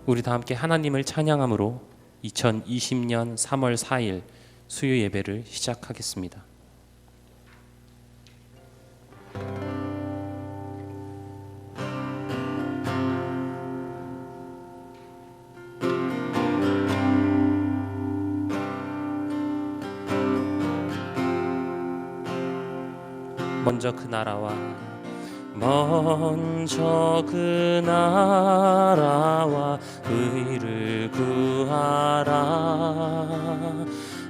우리 다 함께 하나님을 찬양함으로 2020년 3월 4일 수요 예배를 시작하겠습니다. 먼저 그 나라와 의를 구하라.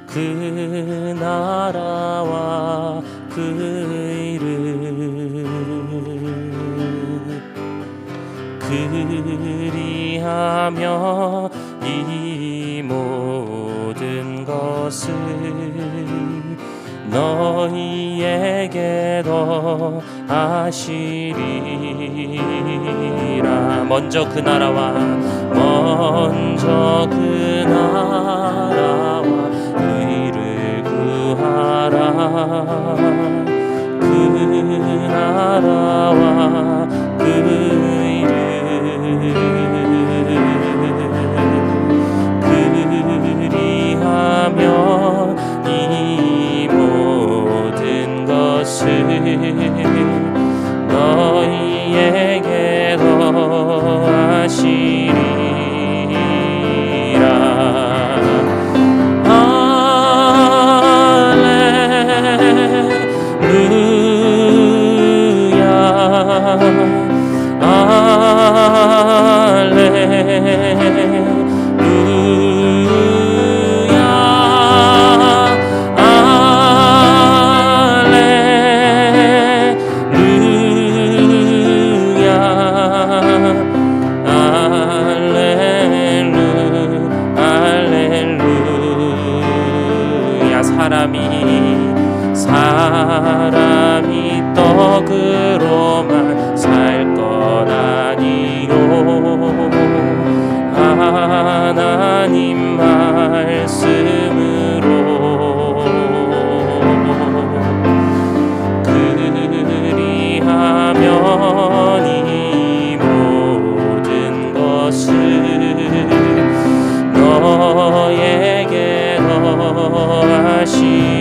그 나라와 그 의를 그리하며 이 모든 것을 너희에게 더하시리라. 먼저 그 나라와 의를 구하라. 그 나라와 그 의를 그리하며 이 모든 것을 너희에게 더하시리라. 사람이 떡으로만 살 것 아니요 하나님 말씀으로 그리하면 이 모든 것을 너에게 더하시리.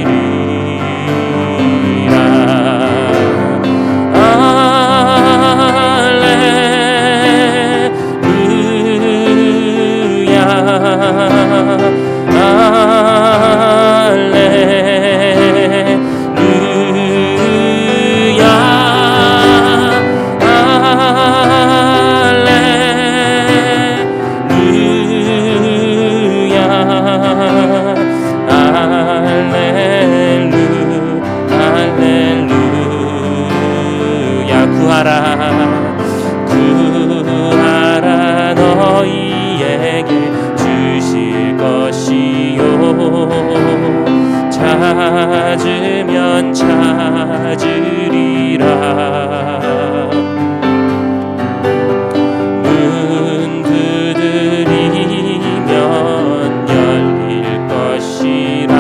구하라 너희에게 주실 것이요 찾으면 찾으리라. 문 두드리면 열릴 것이라.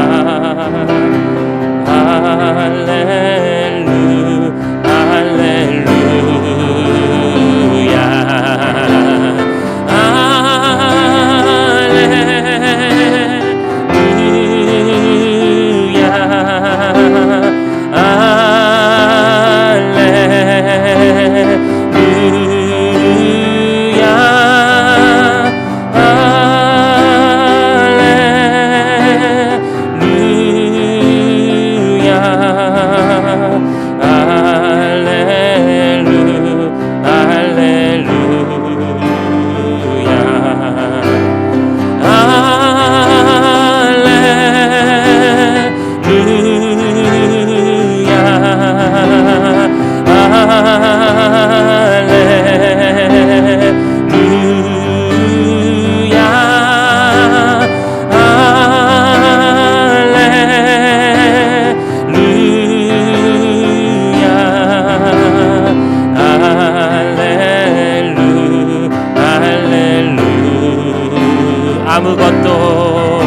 아무것도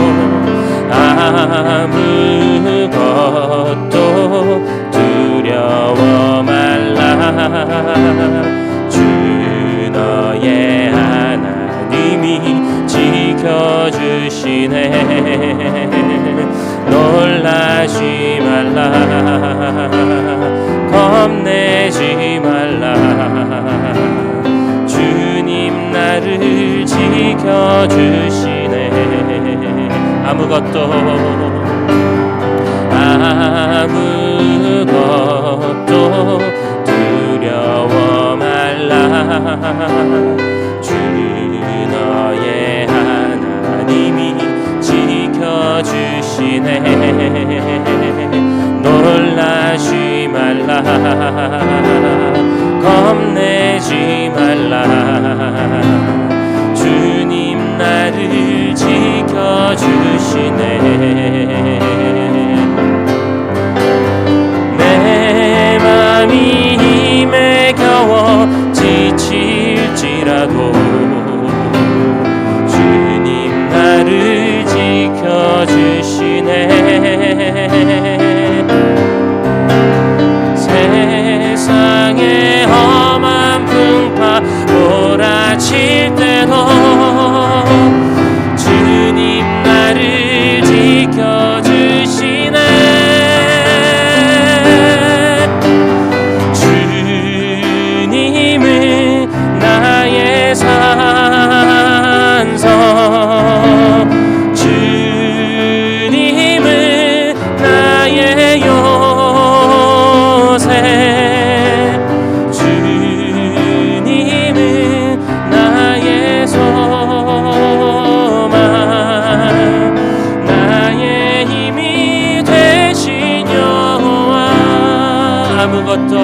두려워 말라. 주 너의 하나님이 지켜주시네. 놀라지 말라, 겁내지 말라. 주님 나를 지켜주시네. 아무것도 두려워 말라. 주 너의 하나님이 지켜주시네. 놀라지 말라, 겁내지 말라. 주님 나를 지켜주시네. 내 맘이 힘에 겨워 지칠지라도 주님 나를 지켜주시네. 세상의 험한 풍파 몰아칠 때도 주님 나를 지켜주시네. 주님은 나의 산성, 주님은 나의 요새, 주님은 나의 소망, 나의 힘이 되신 여호와. 아무것도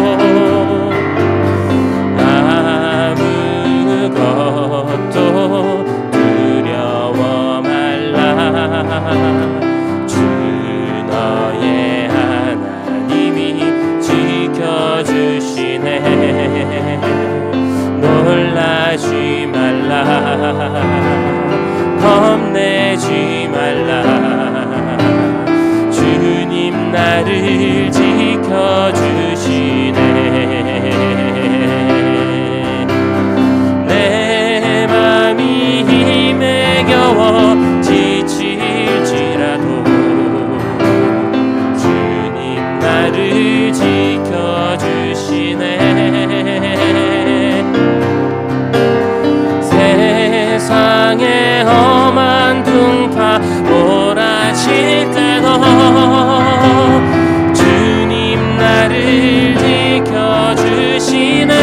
두려워 말라. 주 너의 하나님이 지켜주시네. 놀라지 말라, 겁내지 말라. 주님 나를 지켜주시네. 내 맘이 힘에 겨워 지칠지라도 주님 나를 지켜주시네. 세상의 험한 풍파 몰아칠 때도 주님 나를 지켜주시네.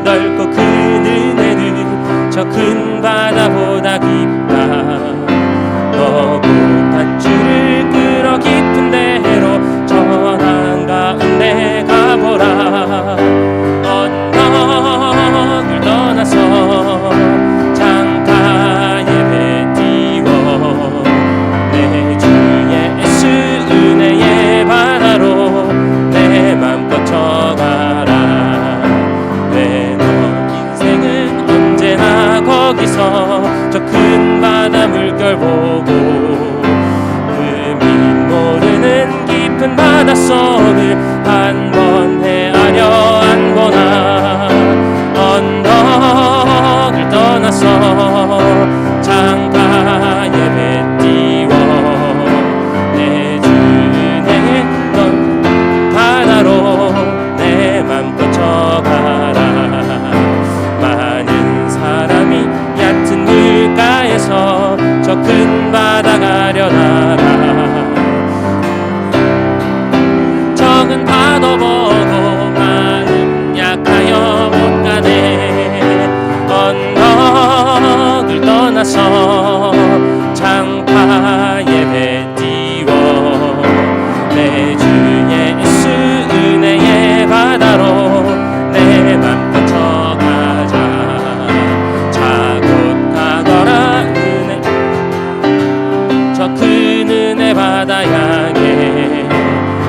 넓고 큰 은혜는 저 큰 바다보다 깊다. 너 고탄 줄을 끌어 깊은 데로 저 한가운데 가보라. 언덕을 떠나서 창가 예배 띄워 내 주 예수 은혜의 바다로 내 맘 뻗쳐가라. 한 번 헤아려 안보나 언덕을 떠나서 창가 예배 띄워 내 주내 넌 바다로 내 맘 뻗쳐가라. 많은 사람이 얕은 물가에서 저 큰 바다 가려 나가. 적은 파도 보고 마음 약하여 못 가네. 언덕을 떠나서 창파 예배 띄워 내 주 예수 은혜의 바다로 내 맘 뻗쳐가자. 자곧 가거라 은혜 저 큰 은혜 바다 향해.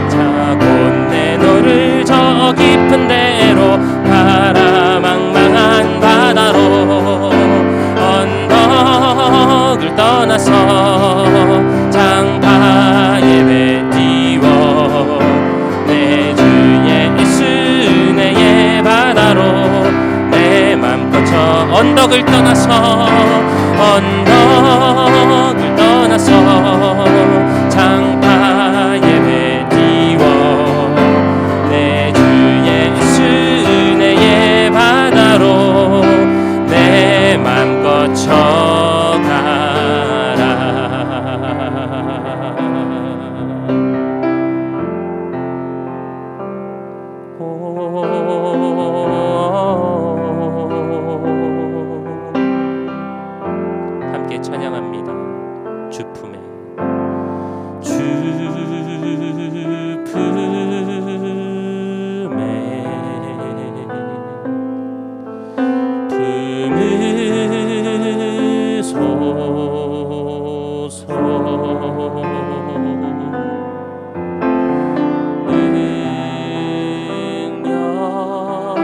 자곧 내노를 저 깊은 데로 가라. 망망한 바다로 언덕을 떠나서 창파 예배 띄워 내 주 예수 은혜의 바다로 내 맘 뻗쳐. 언덕을 떠나서 언덕을 떠나서 창파 예배 띄워 내 주 예수 은혜의 바다로 내 맘껏 쳐가라. 함께 찬양합니다. 주 품에. 주 품에 품으소서. 능력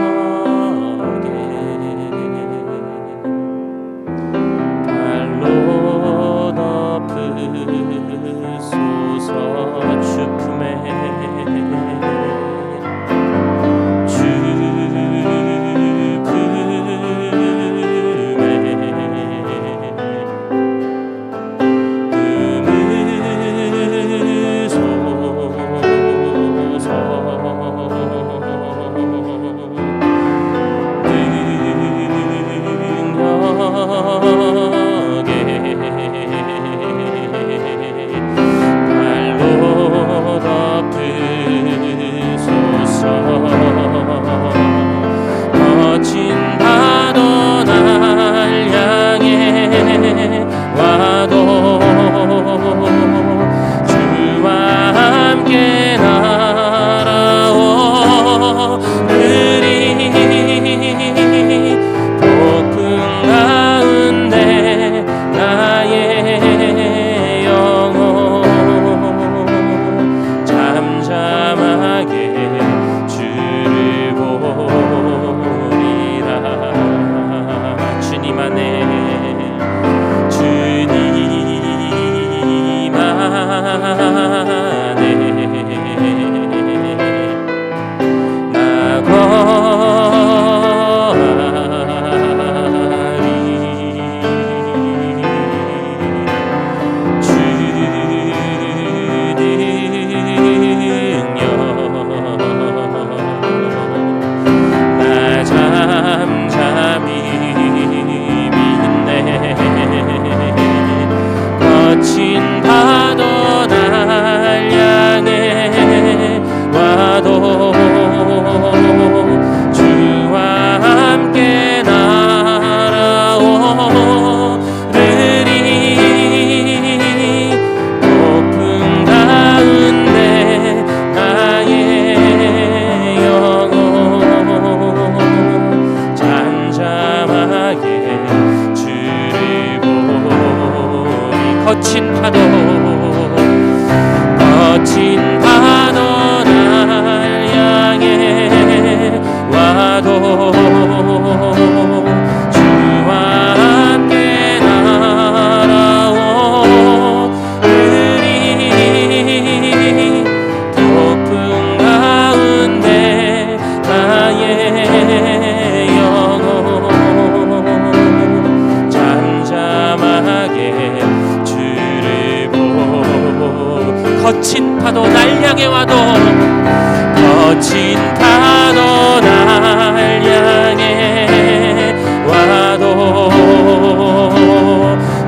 거친 파도 날 향해 와도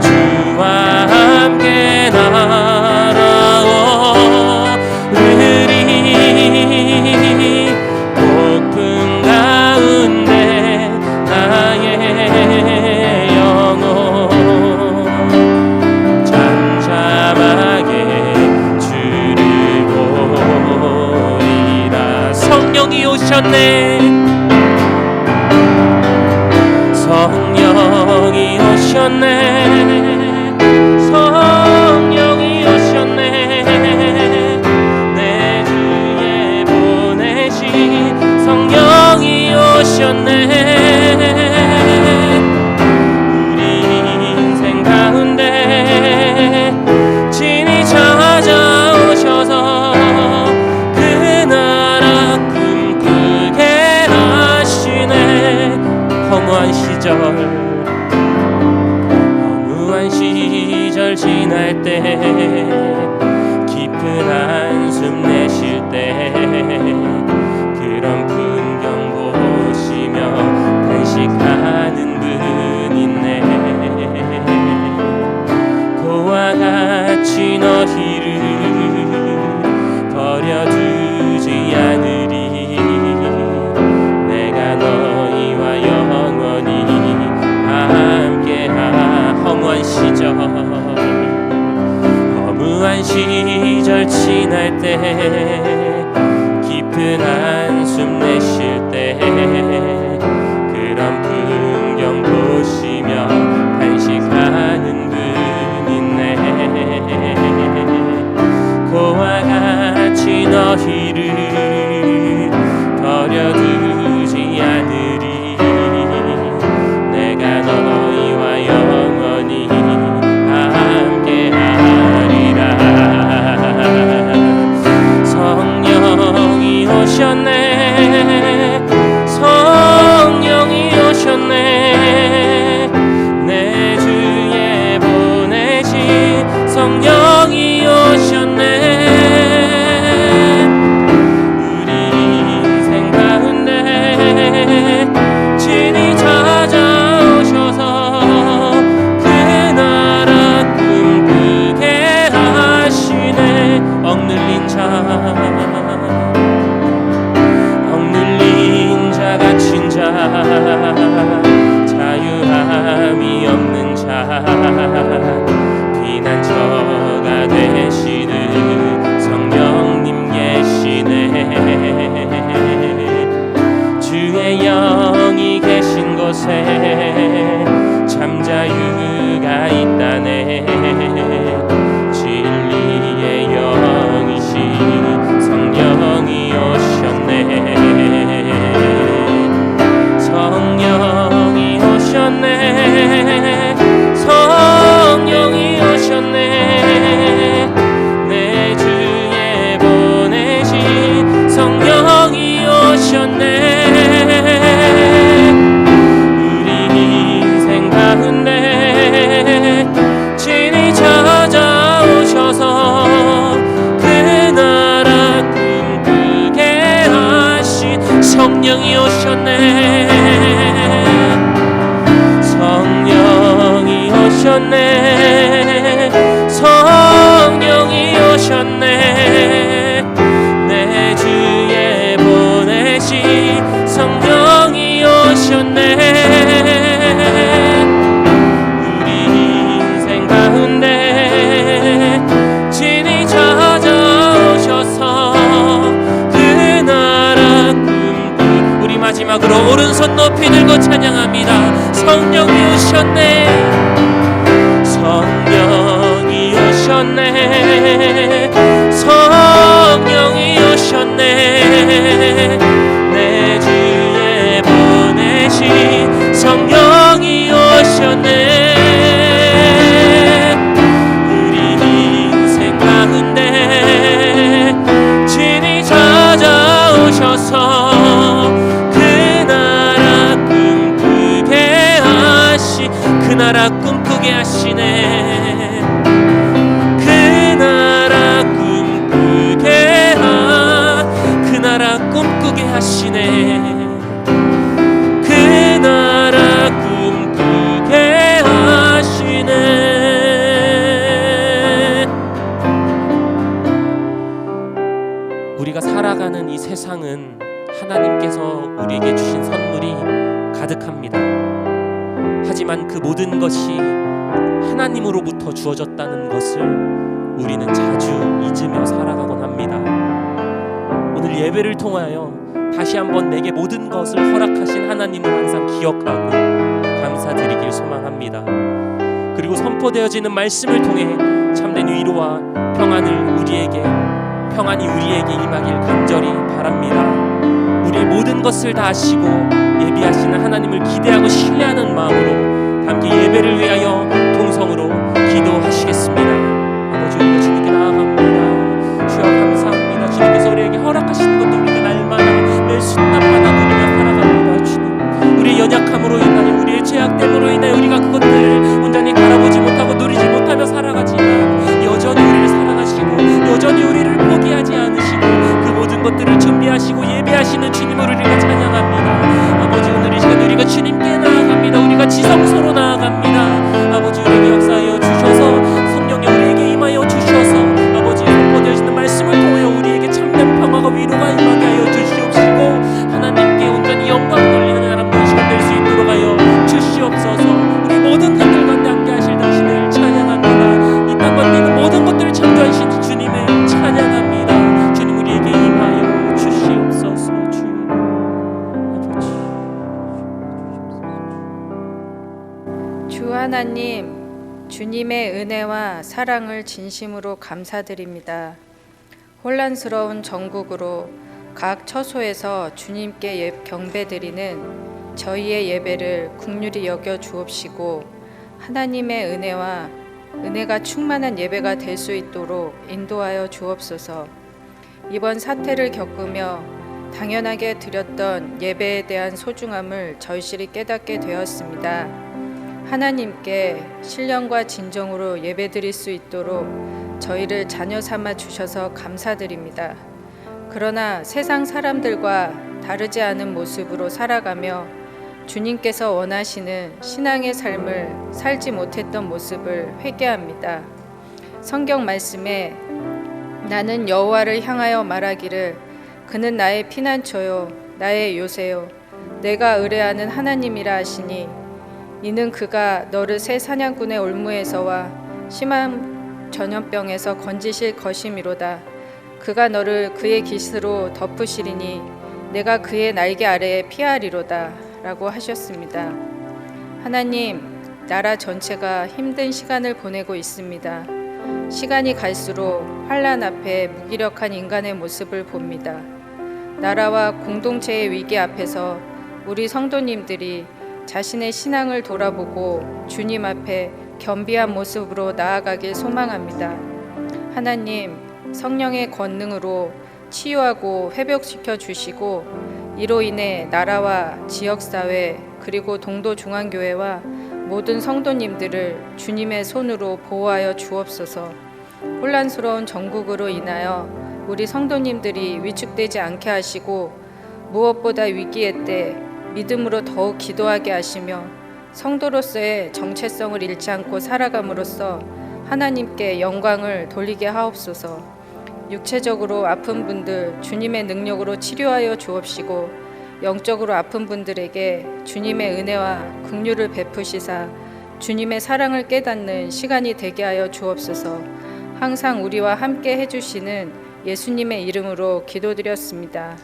주와 함께 날아오르리. 폭풍 가운데 나의 영혼 잠잠하게 주를 보리라. 성령이 오셨네. 성령이 오셨네. 성령이 오셨네. 내 주에 보내신 성령이 오셨네. 우리 인생 가운데 진히 찾아오셔서 그 나라 꿈꾸게 하시네. 허무한 시절 지날 때, 깊은 한숨 내쉴 때 그런 풍경 보시며 단식하는 분 있네. 그와 같이 너희를 버려두지 않으리. 내가 너희와 영원히 함께하. 허무한 시절 지날 때, 깊은 한숨 내쉴 때 그런 풍경 보시며 단식하는 분 있네. 그와 같이 너희를 버려두지 않으리. 내가 너희와 영원히 함께하리라. 성령이 오셨네. 성령이 오셨네. 내 주에 보내신 성령이 오셨네. 우리 인생 가운데 진히 찾아오셔서 그 나라 꿈꾸게 하시네. 억눌린 자 갇힌 자, 자유함이 없는 자, 피난처가 되시는 성령님 계시네. 주의 영이 계신 곳에 참 자유가 있다네. 진리의 영이신 성령이 오셨네. 성령이 오셨네. 성령이 오셨네. 내 주에 보내신 성령이 오셨네. 우리 인생 가운데 진히 찾아오셔서 그 나라 꿈꾸게 하신 성령이 오셨네. 성령이 오셨네. 성령이 오셨네. 내 주에 보내신 성령이 오셨네. 우리 인생 가운데 진히 찾아오셔서 그 나라 우리 마지막으로 오른손 높이 들고 찬양합니다. 성령이 오셨네. 성령이 오셨네. 성령이 오셨네. 내 주에 보내신 성령이 오셨네. 우리 인생 가운데 진히 찾아오셔서 그 나라 꿈꾸게 하시네. 그 나라 꿈꾸게 그 나라 꿈꾸게 하시네. 그 나라 꿈꾸게 하시네. 우리가 살아가는 이 세상은 하나님께서 우리에게 주신 선물이 가득합니다. 하지만 그 모든 것이 하나님으로부터 주어졌다는 것을 우리는 자주 잊으며 살아가곤 합니다. 오늘 예배를 통하여 다시 한번 내게 모든 것을 허락하신 하나님을 항상 기억하고 감사드리길 소망합니다. 그리고 선포되어지는 말씀을 통해 참된 위로와 평안이 우리에게 임하길 간절히 바랍니다. 우리의 모든 것을 다 아시고 예비하시는 하나님을 기대하고 신뢰하는 마음으로 함께 예배를 위하여 동성으로 기도하시겠습니다. 아버지, 우리가 주님께 나아갑니다. 주여 감사합니다. 주님께서 우리에게 허락하시는 것도 우리가 날마다 매 순간마다 누리며 살아갑니다. 주님, 우리의 연약함으로 인하여 우리의 죄악됨으로 인하여 우리가 그것들을 온전히 바라보지 못하고 누리지 못하며 살아가지만 여전히 우리를 사랑하시고 여전히 우리를 포기하지 않으시고 그 모든 것들을 준비하시고 예배하시는 주님을 우리가 찬양합니다. 아버지, 오늘 이 시간 우리가 주님께 나아갑니다. 우리가 지성소로 나아갑니다. 아버지, 우리에게 역사하여 주셔서 성령이 우리에게 임하여 주셔서 아버지, 선포되어지는 말씀을 통해 우리에게 참된 평화가 위로가 임하게 하여 주시옵시고 하나님께 온전히 영광 돌리는 사람들 시간 될 수 있도록 하여 주시옵소서. 우리 모든 것들 가운데 함께 하실 당신을 찬양합니다. 이 땅 가운데 있는 모든 것들을 창조하신 주님을 찬양합니다. 주님, 우리에게 임하여 주시옵소서. 주님 아버지, 주 하나님, 주님의 은혜와 사랑을 진심으로 감사드립니다. 혼란스러운 전국으로 각 처소에서 주님께 경배드리는 저희의 예배를 긍휼히 여겨 주옵시고 하나님의 은혜가 충만한 예배가 될 수 있도록 인도하여 주옵소서. 이번 사태를 겪으며 당연하게 드렸던 예배에 대한 소중함을 절실히 깨닫게 되었습니다. 하나님께 신령과 진정으로 예배드릴 수 있도록 저희를 자녀 삼아 주셔서 감사드립니다. 그러나 세상 사람들과 다르지 않은 모습으로 살아가며 주님께서 원하시는 신앙의 삶을 살지 못했던 모습을 회개합니다. 성경 말씀에 나는 여호와를 향하여 말하기를 그는 나의 피난처요 나의 요새요 내가 의뢰하는 하나님이라 하시니 이는 그가 너를 새 사냥꾼의 올무에서와 심한 전염병에서 건지실 것이미로다. 그가 너를 그의 깃으로 덮으시리니 내가 그의 날개 아래에 피하리로다 라고 하셨습니다. 하나님, 나라 전체가 힘든 시간을 보내고 있습니다. 시간이 갈수록 환난 앞에 무기력한 인간의 모습을 봅니다. 나라와 공동체의 위기 앞에서 우리 성도님들이 자신의 신앙을 돌아보고 주님 앞에 겸비한 모습으로 나아가길 소망합니다. 하나님, 성령의 권능으로 치유하고 회복시켜 주시고 이로 인해 나라와 지역사회 그리고 동도중앙교회와 모든 성도님들을 주님의 손으로 보호하여 주옵소서. 혼란스러운 전국으로 인하여 우리 성도님들이 위축되지 않게 하시고 무엇보다 위기의 때 믿음으로 더욱 기도하게 하시며 성도로서의 정체성을 잃지 않고 살아감으로써 하나님께 영광을 돌리게 하옵소서. 육체적으로 아픈 분들 주님의 능력으로 치료하여 주옵시고 영적으로 아픈 분들에게 주님의 은혜와 긍휼을 베푸시사 주님의 사랑을 깨닫는 시간이 되게 하여 주옵소서. 항상 우리와 함께 해주시는 예수님의 이름으로 기도드렸습니다.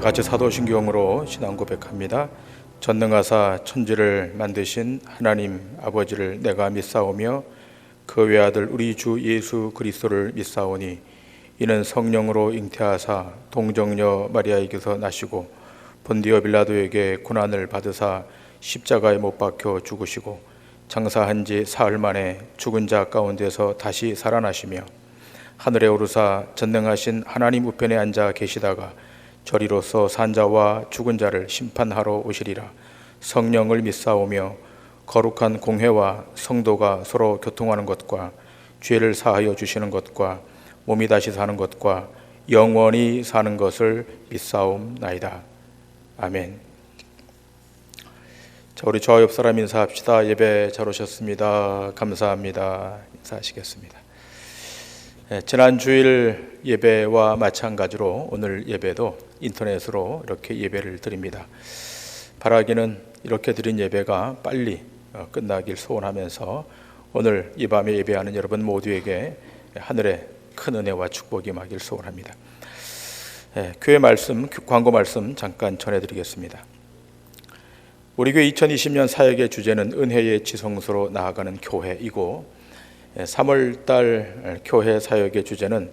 같이 사도신경으로 신앙 고백합니다. 전능하사 천지를 만드신 하나님 아버지를 내가 믿사오며 그 외아들 우리 주 예수 그리스도를 믿사오니 이는 성령으로 잉태하사 동정녀 마리아에게서 나시고 본디오 빌라도에게 고난을 받으사 십자가에 못 박혀 죽으시고 장사한 지 사흘 만에 죽은 자 가운데서 다시 살아나시며 하늘에 오르사 전능하신 하나님 우편에 앉아 계시다가 저리로서 산자와 죽은 자를 심판하러 오시리라. 성령을 믿사오며 거룩한 공회와 성도가 서로 교통하는 것과 죄를 사하여 주시는 것과 몸이 다시 사는 것과 영원히 사는 것을 믿사옵나이다. 아멘. 자, 우리 저 옆 사람 인사합시다. 예배 잘 오셨습니다. 감사합니다. 인사하시겠습니다. 지난 주일 예배와 마찬가지로 오늘 예배도 인터넷으로 이렇게 예배를 드립니다. 바라기는 이렇게 드린 예배가 빨리 끝나길 소원하면서 오늘 이 밤에 예배하는 여러분 모두에게 하늘의 큰 은혜와 축복이 임하길 소원합니다. 교회 말씀, 광고 말씀 잠깐 전해드리겠습니다. 우리 교회 2020년 사역의 주제는 은혜의 지성소로 나아가는 교회이고 3월달 교회 사역의 주제는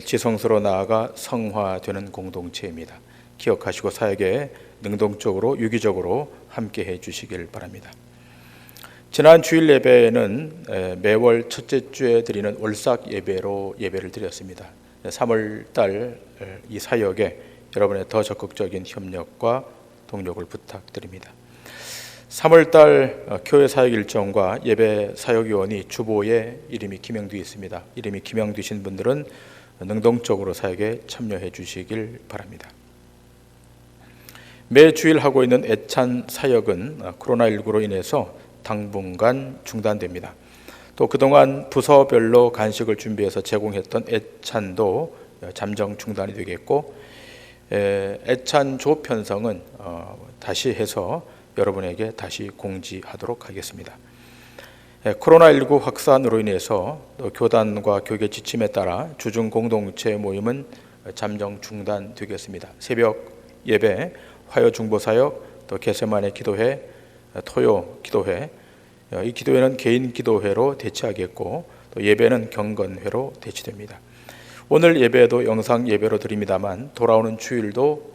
지성소로 나아가 성화되는 공동체입니다. 기억하시고 사역에 능동적으로 유기적으로 함께해 주시길 바랍니다. 지난 주일 예배는 매월 첫째 주에 드리는 월삭 예배로 예배를 드렸습니다. 3월달 이 사역에 여러분의 더 적극적인 협력과 동력을 부탁드립니다. 3월달 교회 사역 일정과 예배 사역위원이 주보에 이름이 기명되어 있습니다. 이름이 기명되신 분들은 능동적으로 사역에 참여해 주시길 바랍니다. 매 주일 하고 있는 애찬 사역은 코로나19로 인해서 당분간 중단됩니다. 또 그동안 부서별로 간식을 준비해서 제공했던 애찬도 잠정 중단이 되겠고 애찬 조 편성은 다시 해서 여러분에게 다시 공지하도록 하겠습니다. 코로나19 확산으로 인해서 또 교단과 교계 지침에 따라 주중 공동체 모임은 잠정 중단되겠습니다. 새벽 예배, 화요 중보 사역, 또 겟세마네 기도회, 토요 기도회, 이 기도회는 개인 기도회로 대체하겠고 또 예배는 경건회로 대체됩니다. 오늘 예배도 영상 예배로 드립니다만 돌아오는 주일도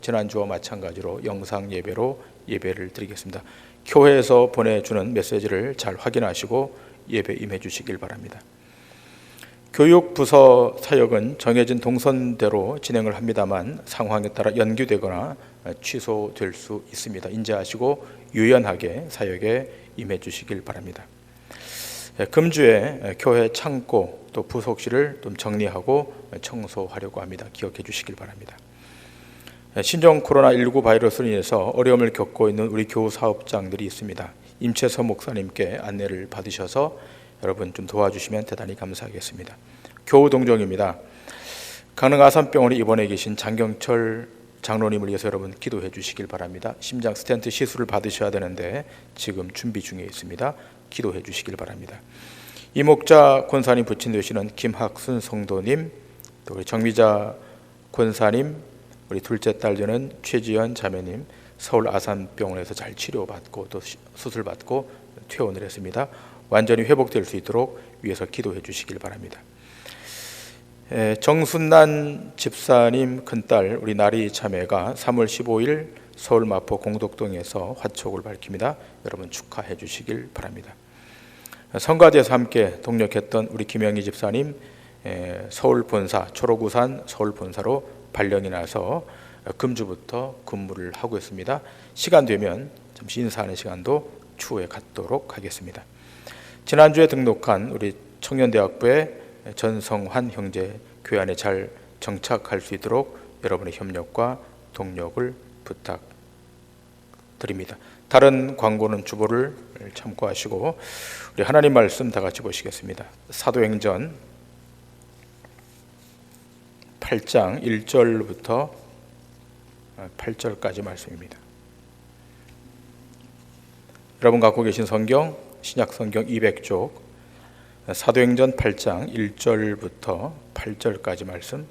지난주와 마찬가지로 영상 예배로 예배를 드리겠습니다. 교회에서 보내주는 메시지를 잘 확인하시고 예배 임해 주시길 바랍니다. 교육부서 사역은 정해진 동선대로 진행을 합니다만 상황에 따라 연기되거나 취소될 수 있습니다. 인지하시고 유연하게 사역에 임해 주시길 바랍니다. 금주에 교회 창고 또 부속실을 좀 정리하고 청소하려고 합니다. 기억해 주시길 바랍니다. 신종 코로나19 바이러스로 인해서 어려움을 겪고 있는 우리 교우 사업장들이 있습니다. 임채서 목사님께 안내를 받으셔서 여러분 좀 도와주시면 대단히 감사하겠습니다. 교우 동정입니다. 강릉 아산병원에 입원해 계신 장경철 장로님을 위해서 여러분 기도해 주시길 바랍니다. 심장 스텐트 시술을 받으셔야 되는데 지금 준비 중에 있습니다. 기도해 주시길 바랍니다. 이목자 권사님 부친 되시는 김학순 성도님, 또 우리 정미자 권사님, 우리 둘째 딸 되는 최지연 자매님 서울 아산병원에서 잘 치료받고 또 수술받고 퇴원을 했습니다. 완전히 회복될 수 있도록 위해서 기도해 주시길 바랍니다. 정순난 집사님 큰딸 우리 나리 자매가 3월 15일 서울 마포 공덕동에서 화촉을 밝힙니다. 여러분 축하해 주시길 바랍니다. 성가대에서 함께 동력했던 우리 김영희 집사님 서울 본사 초록우산 서울 본사로 발령이 나서 금주부터 근무를 하고 있습니다. 시간 되면 잠시 인사하는 시간도 추후에 갖도록 하겠습니다. 지난주에 등록한 우리 청년대학부의 전성환 형제 교회 안에 잘 정착할 수 있도록 여러분의 협력과 동력을 부탁드립니다. 다른 광고는 주보를 참고하시고 우리 하나님 말씀 다 같이 보시겠습니다. 사도행전 8장 1절부터 8절까지 말씀입니다. 여러분 갖고 계신 성경 신약성경 200쪽 사도행전 8장 1절부터 8절까지 말씀.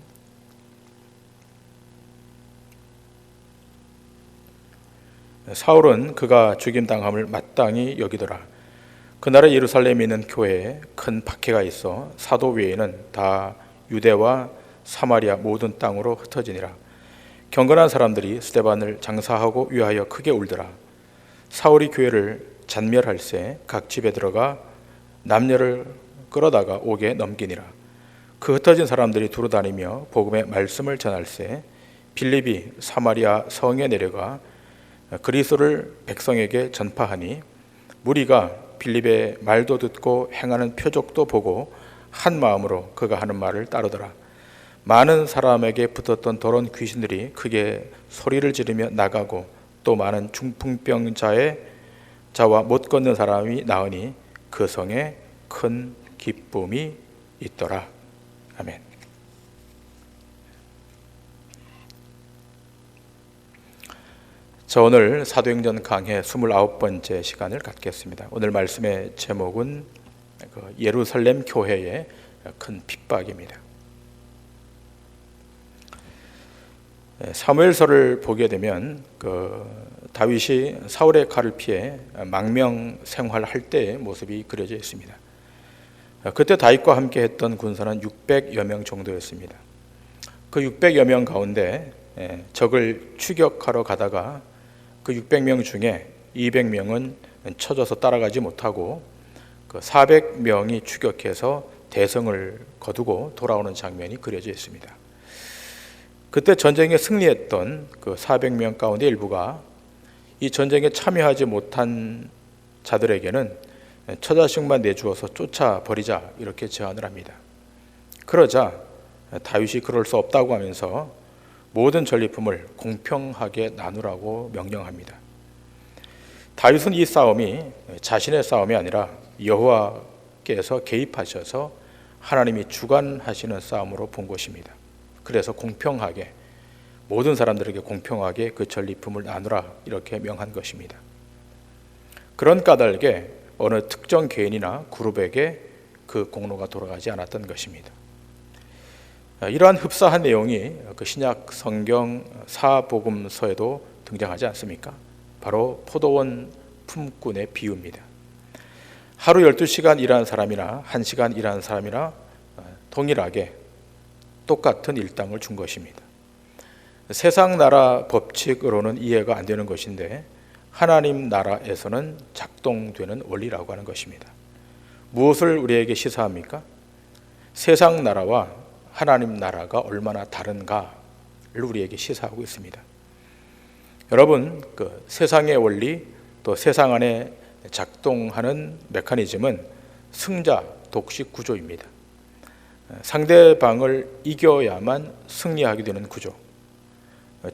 사울은 그가 죽임당함을 마땅히 여기더라. 그날에 예루살렘에 있는 교회에 큰 박해가 있어 사도 외에는 다 유대와 사마리아 모든 땅으로 흩어지니라. 경건한 사람들이 스데반을 장사하고 위하여 크게 울더라. 사울이 교회를 잔멸할새 각 집에 들어가 남녀를 끌어다가 옥에 넘기니라. 그 흩어진 사람들이 두루 다니며 복음의 말씀을 전할새 빌립이 사마리아 성에 내려가 그리스도를 백성에게 전파하니 무리가 빌립의 말도 듣고 행하는 표적도 보고 한 마음으로 그가 하는 말을 따르더라. 많은 사람에게 붙었던 더러운 귀신들이 크게 소리를 지르며 나가고 또 많은 중풍병자와 못 걷는 사람이 나으니 그 성에 큰 기쁨이 있더라. 아멘. 자, 오늘 사도행전 강해 29번째 시간을 갖겠습니다. 오늘 말씀의 제목은 예루살렘 교회의 큰 핍박입니다. 사무엘서를 보게 되면 다윗이 사울의 칼을 피해 망명 생활할 때의 모습이 그려져 있습니다. 그때 다윗과 함께 했던 군사는 600여 명 정도였습니다. 그 600여 명 가운데 적을 추격하러 가다가 그 600명 중에 200명은 쳐져서 따라가지 못하고 그 400명이 추격해서 대성을 거두고 돌아오는 장면이 그려져 있습니다. 그때 전쟁에 승리했던 그 400명 가운데 일부가 이 전쟁에 참여하지 못한 자들에게는 처자식만 내주어서 쫓아버리자 이렇게 제안을 합니다. 그러자 다윗이 그럴 수 없다고 하면서 모든 전리품을 공평하게 나누라고 명령합니다. 다윗은 이 싸움이 자신의 싸움이 아니라 여호와께서 개입하셔서 하나님이 주관하시는 싸움으로 본 것입니다. 그래서 공평하게 모든 사람들에게 공평하게 그 전리품을 나누라 이렇게 명한 것입니다. 그런 까닭에 어느 특정 개인이나 그룹에게 그 공로가 돌아가지 않았던 것입니다. 이러한 흡사한 내용이 그 신약 성경 사복음서에도 등장하지 않습니까? 바로 포도원 품꾼의 비유입니다. 하루 12시간 일하는 사람이나 1시간 일하는 사람이나 동일하게 똑같은 일당을 준 것입니다. 세상 나라 법칙으로는 이해가 안 되는 것인데 하나님 나라에서는 작동되는 원리라고 하는 것입니다. 무엇을 우리에게 시사합니까? 세상 나라와 하나님 나라가 얼마나 다른가를 우리에게 시사하고 있습니다. 여러분, 그 세상의 원리 또 세상 안에 작동하는 메커니즘은 승자 독식 구조입니다. 상대방을 이겨야만 승리하게 되는 구조,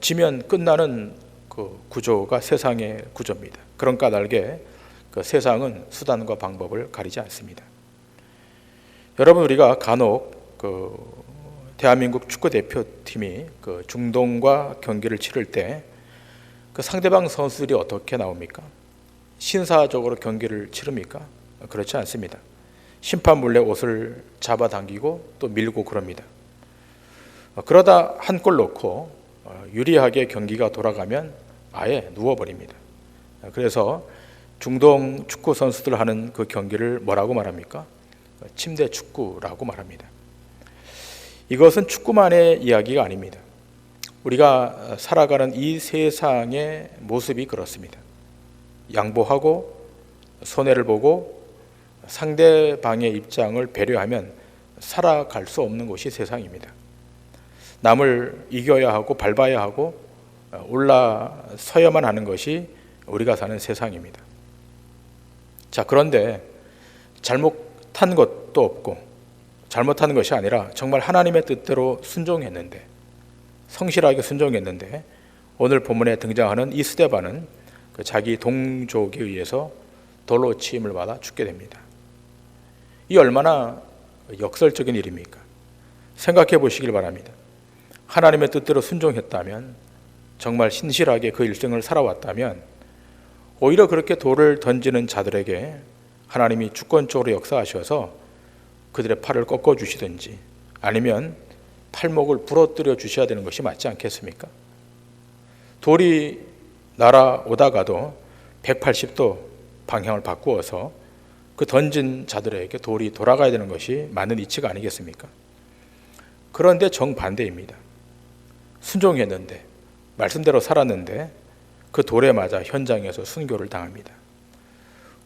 지면 끝나는 그 구조가 세상의 구조입니다. 그런 까닭에 그 세상은 수단과 방법을 가리지 않습니다. 여러분, 우리가 간혹 대한민국 축구 대표팀이 그 중동과 경기를 치를 때 그 상대방 선수들이 어떻게 나옵니까? 신사적으로 경기를 치릅니까? 그렇지 않습니다. 심판 몰래 옷을 잡아당기고 또 밀고 그럽니다. 그러다 한 골 넣고 유리하게 경기가 돌아가면 아예 누워버립니다. 그래서 중동 축구 선수들 하는 그 경기를 뭐라고 말합니까? 침대 축구라고 말합니다. 이것은 축구만의 이야기가 아닙니다. 우리가 살아가는 이 세상의 모습이 그렇습니다. 양보하고 손해를 보고 상대방의 입장을 배려하면 살아갈 수 없는 곳이 세상입니다. 남을 이겨야 하고 밟아야 하고 올라서야만 하는 것이 우리가 사는 세상입니다. 자, 그런데 잘못한 것도 없고 잘못한 것이 아니라 정말 하나님의 뜻대로 순종했는데, 성실하게 순종했는데 오늘 본문에 등장하는 이 스데반은 그 자기 동족에 의해서 돌로 치임을 받아 죽게 됩니다. 이 얼마나 역설적인 일입니까? 생각해 보시길 바랍니다. 하나님의 뜻대로 순종했다면, 정말 신실하게 그 일생을 살아왔다면 오히려 그렇게 돌을 던지는 자들에게 하나님이 주권적으로 역사하셔서 그들의 팔을 꺾어주시든지 아니면 팔목을 부러뜨려 주셔야 되는 것이 맞지 않겠습니까? 돌이 날아오다가도 180도 방향을 바꾸어서 그 던진 자들에게 돌이 돌아가야 되는 것이 맞는 이치가 아니겠습니까? 그런데 정반대입니다. 순종했는데, 말씀대로 살았는데 그 돌에 맞아 현장에서 순교를 당합니다.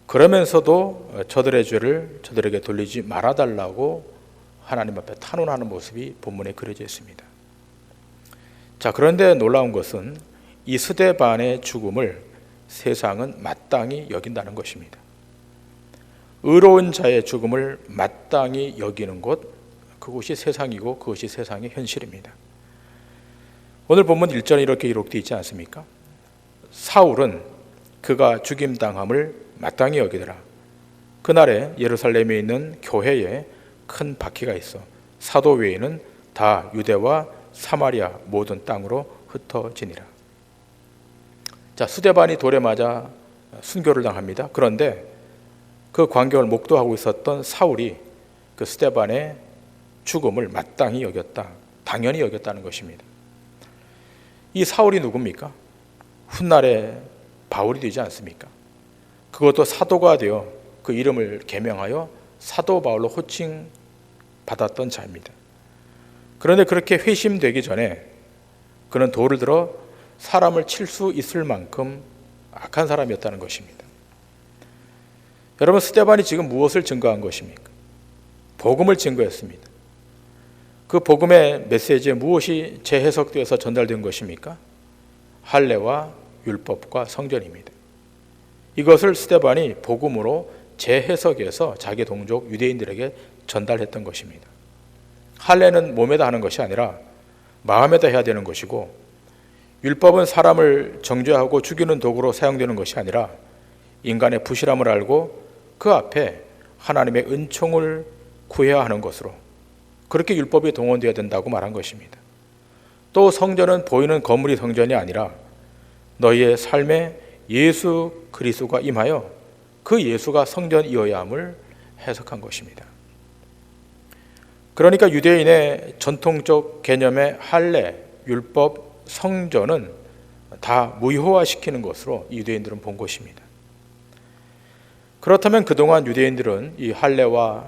그러면서도 저들의 죄를 저들에게 돌리지 말아달라고 하나님 앞에 탄원하는 모습이 본문에 그려져 있습니다. 자, 그런데 놀라운 것은 이 스데반의 죽음을 세상은 마땅히 여긴다는 것입니다. 의로운 자의 죽음을 마땅히 여기는 곳, 그곳이 세상이고 그것이 세상의 현실입니다. 오늘 본문 1절에 이렇게 기록되어 있지 않습니까? 사울은 그가 죽임당함을 마땅히 여기더라. 그날에 예루살렘에 있는 교회에 큰 바퀴가 있어 사도 외에는 다 유대와 사마리아 모든 땅으로 흩어지니라. 자, 스데반이 돌에 맞아 순교를 당합니다. 그런데 그 광경을 목도하고 있었던 사울이 그 스데반의 죽음을 마땅히 여겼다, 당연히 여겼다는 것입니다. 이 사울이 누굽니까? 훗날에 바울이 되지 않습니까? 그것도 사도가 되어 그 이름을 개명하여 사도 바울로 호칭 받았던 자입니다. 그런데 그렇게 회심되기 전에 그는 돌을 들어 사람을 칠 수 있을 만큼 악한 사람이었다는 것입니다. 여러분, 스데반이 지금 무엇을 증거한 것입니까? 복음을 증거했습니다. 그 복음의 메시지에 무엇이 재해석되어서 전달된 것입니까? 할례와 율법과 성전입니다. 이것을 스데반이 복음으로 재해석해서 자기 동족 유대인들에게 전달했던 것입니다. 할례는 몸에다 하는 것이 아니라 마음에다 해야 되는 것이고, 율법은 사람을 정죄하고 죽이는 도구로 사용되는 것이 아니라 인간의 부실함을 알고 그 앞에 하나님의 은총을 구해야 하는 것으로, 그렇게 율법이 동원되어야 된다고 말한 것입니다. 또 성전은 보이는 건물이 성전이 아니라 너희의 삶에 예수 그리스도가 임하여 그 예수가 성전이어야 함을 해석한 것입니다. 그러니까 유대인의 전통적 개념의 할례, 율법, 성전은 다 무효화시키는 것으로 유대인들은 본 것입니다. 그렇다면 그동안 유대인들은 이 할례와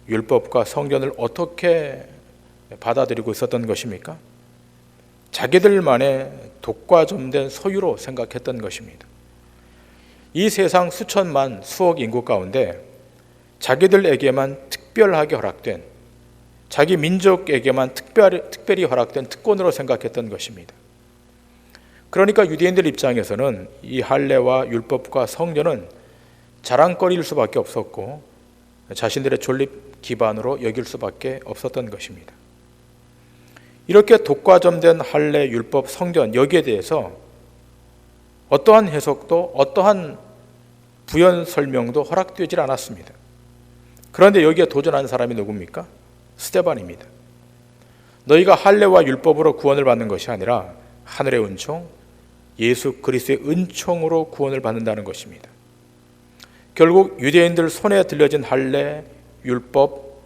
율법과 성전을 어떻게 받아들이고 있었던 것입니까? 자기들만의 독과점된 소유로 생각했던 것입니다. 이 세상 수천만 수억 인구 가운데 자기들에게만 특별하게 허락된, 자기 민족에게만 특별히 허락된 특권으로 생각했던 것입니다. 그러니까 유대인들 입장에서는 이 할례와 율법과 성전은 자랑거리일 수밖에 없었고 자신들의 존립 기반으로 여길 수밖에 없었던 것입니다. 이렇게 독과점된 할례, 율법, 성전, 여기에 대해서 어떠한 해석도 어떠한 부연 설명도 허락되질 않았습니다. 그런데 여기에 도전한 사람이 누굽니까? 스데반입니다. 너희가 할례와 율법으로 구원을 받는 것이 아니라 하늘의 은총, 예수 그리스도의 은총으로 구원을 받는다는 것입니다. 결국 유대인들 손에 들려진 할례, 율법,